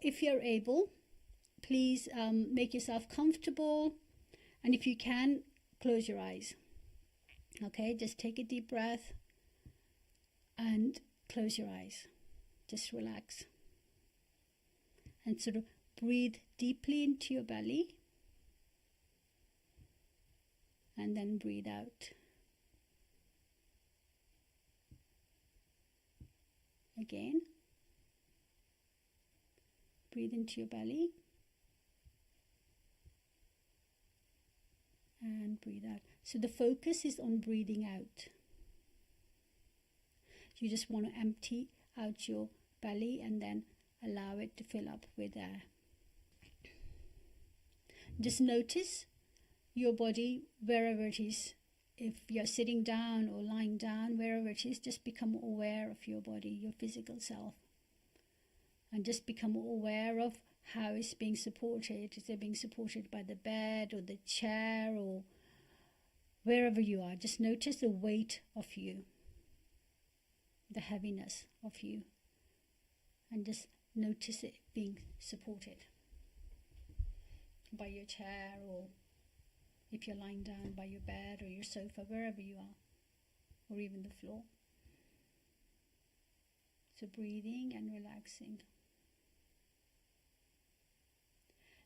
if you're able, please make yourself comfortable, and if you can, close your eyes. Okay, just take a deep breath and close your eyes. Just relax and sort of breathe deeply into your belly and then breathe out. Again, breathe into your belly and breathe out. So the focus is on breathing out. You just want to empty out your belly and then allow it to fill up with air. Just notice your body wherever it is. If you're sitting down or lying down, wherever it is, just become aware of your body, your physical self. And just become aware of how it's being supported. Is it being supported by the bed or the chair or wherever you are? Just notice the weight of you, the heaviness of you, and just notice it being supported by your chair, or if you're lying down, by your bed or your sofa, wherever you are, or even the floor. So breathing and relaxing.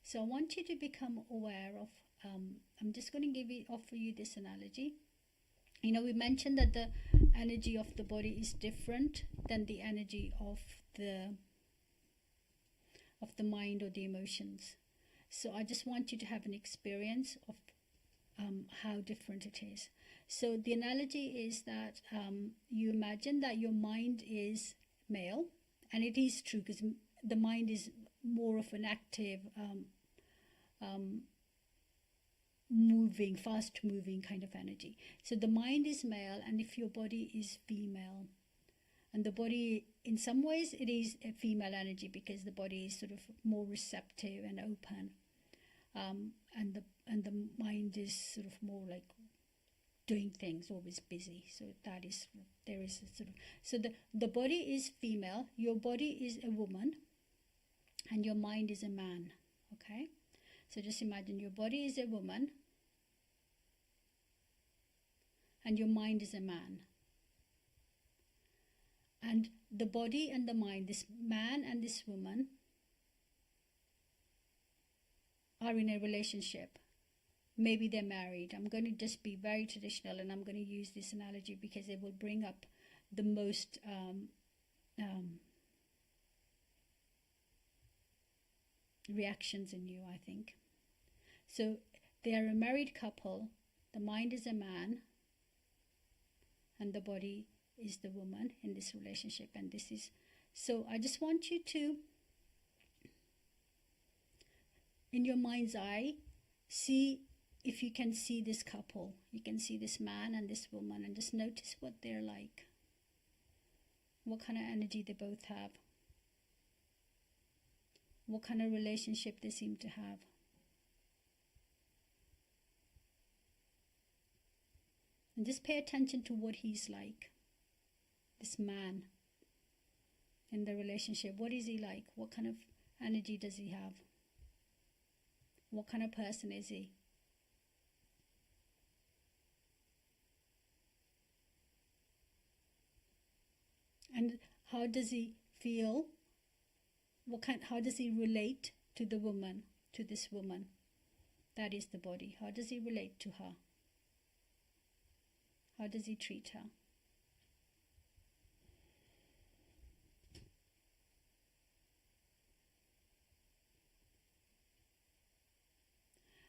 So I want you to become aware of, I'm just going to offer you this analogy. You know, we mentioned that the energy of the body is different than the energy of the mind or the emotions. So I just want you to have an experience of how different it is. So the analogy is that you imagine that your mind is male, and it is true because the mind is more of an active, moving, fast moving kind of energy. So the mind is male, and if your body is female, and the body, in some ways it is a female energy because the body is sort of more receptive and open, and the mind is sort of more like doing things, always busy. So that is, there is a sort of, so the body is female, your body is a woman, and your mind is a man. Okay, so just imagine your body is a woman and your mind is a man, and the body and the mind, this man and this woman, are in a relationship. Maybe they're married. I'm going to just be very traditional, and I'm going to use this analogy because it will bring up the most reactions in you, I think. So they are a married couple. The mind is a man and the body is the woman in this relationship. And this is, so I just want you to, in your mind's eye, see if you can see this couple. You can see this man and this woman, and just notice what they're like, what kind of energy they both have, what kind of relationship they seem to have. And just pay attention to what he's like, this man in the relationship. What is he like? What kind of energy does he have? What kind of person is he? And how does he feel? How does he relate to the woman, to this woman? That is the body. How does he relate to her? How does he treat her?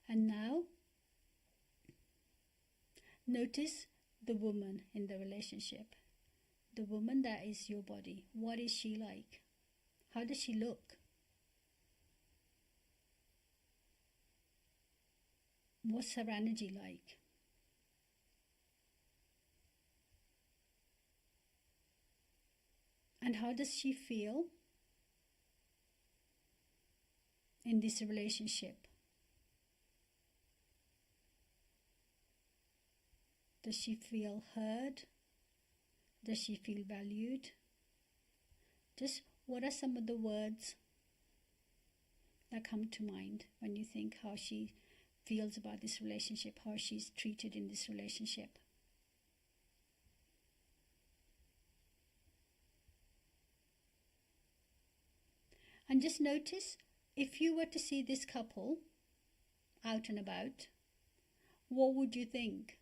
And now, notice the woman in the relationship. The woman that is your body. What is she like? How does she look? What's her energy like? And how does she feel in this relationship? Does she feel heard? Does she feel valued? Just what are some of the words that come to mind when you think how she feels about this relationship, how she's treated in this relationship. And just notice, if you were to see this couple out and about, what would you think?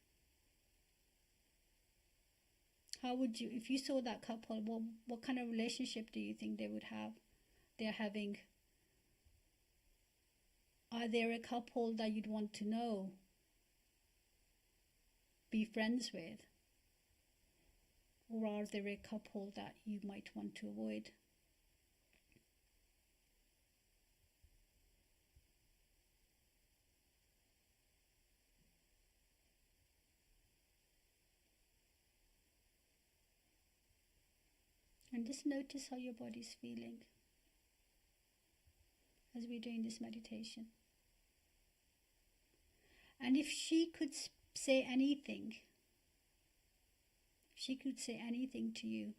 How would you, if you saw that couple, what kind of relationship do you think they would have? They're having. Are they a couple that you'd want to know, be friends with? Or are they a couple that you might want to avoid? And just notice how your body's feeling as we're doing this meditation. And if she could say anything, to you,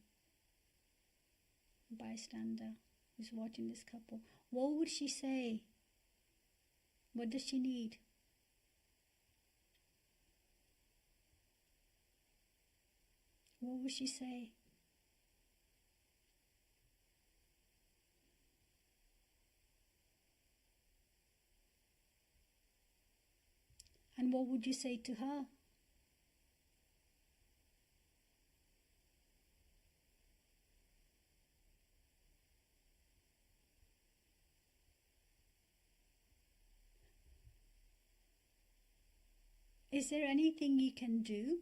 a bystander who's watching this couple, what would she say? What does she need? What would she say? And what would you say to her? Is there anything you can do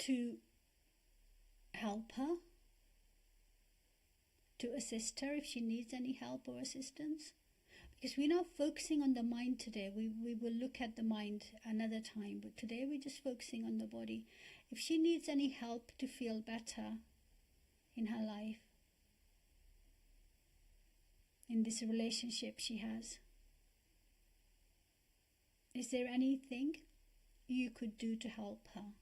to help her? To assist her if she needs any help or assistance? Because we're not focusing on the mind today. We will look at the mind another time, but today we're just focusing on the body. If she needs any help to feel better in her life, in this relationship she has, is there anything you could do to help her?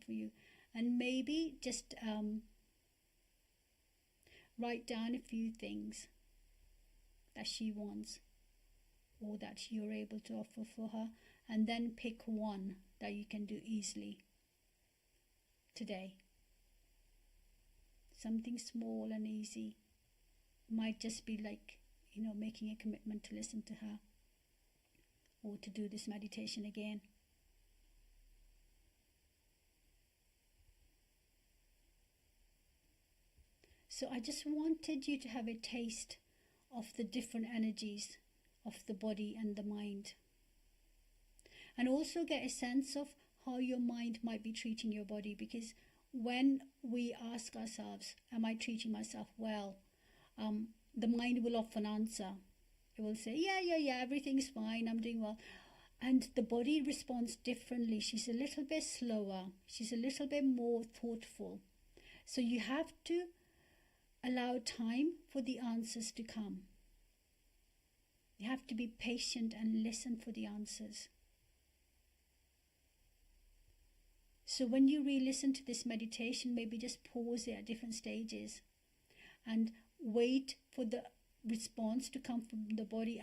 For you, and maybe just write down a few things that she wants or that you're able to offer for her, and then pick one that you can do easily today. Something small and easy. Might just be like, making a commitment to listen to her or to do this meditation again. So I just wanted you to have a taste of the different energies of the body and the mind, and also get a sense of how your mind might be treating your body. Because when we ask ourselves, am I treating myself well, the mind will often answer. It will say, yeah, everything's fine, I'm doing well. And the body responds differently. She's a little bit slower, she's a little bit more thoughtful. So you have to allow time for the answers to come. You have to be patient and listen for the answers. So when you re-listen to this meditation, maybe just pause it at different stages and wait for the response to come from the body,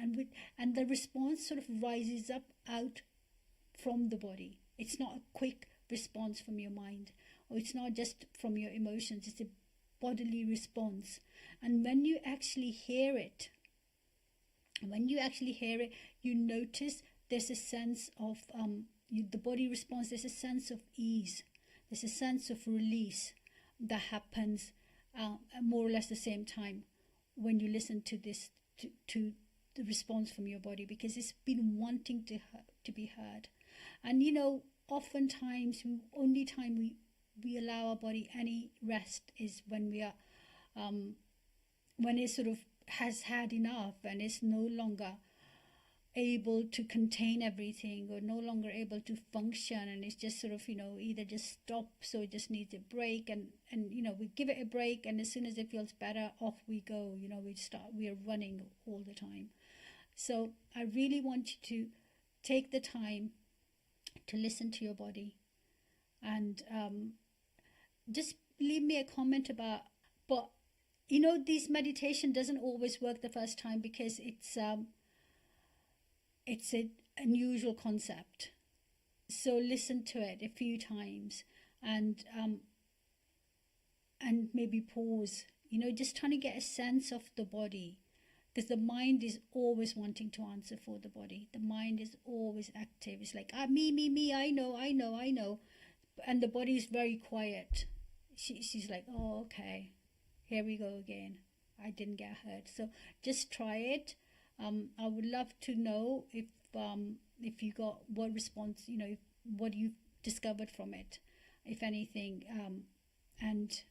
and the response sort of rises up out from the body. It's not a quick response from your mind, or it's not just from your emotions. It's a bodily response. And when you actually hear it, you notice there's a sense of the body response. There's a sense of ease, there's a sense of release that happens more or less the same time when you listen to this, to the response from your body, because it's been wanting to be heard. And oftentimes the only time we allow our body any rest is when we are when it sort of has had enough and is no longer able to contain everything, or no longer able to function, and it's just sort of either just stops or it just needs a break, and we give it a break, and as soon as it feels better, off we go. We are running all the time. So I really want you to take the time to listen to your body, and just leave me a comment about, but you know, this meditation doesn't always work the first time because it's an unusual concept. So listen to it a few times, and maybe pause. You know, just trying to get a sense of the body, because the mind is always wanting to answer for the body. The mind is always active. It's like, me, I know, I know. And the body is very quiet. She's like, oh, okay, here we go again. I didn't get hurt. So just try it. I would love to know if you got what response, you know, what you've discovered from it, if anything. And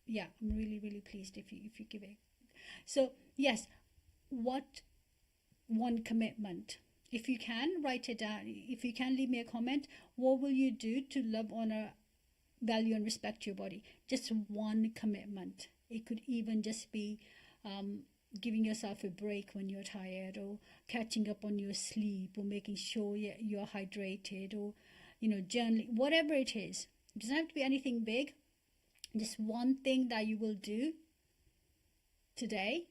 yeah, I'm really, really pleased if you give it. So yes, what one commitment? If you can, write it down. If you can, leave me a comment. What will you do to love, honor, value, and respect your body? Just one commitment. It could even just be giving yourself a break when you're tired, or catching up on your sleep, or making sure you're hydrated, or, you know, journaling, whatever it is. It doesn't have to be anything big. Just one thing that you will do today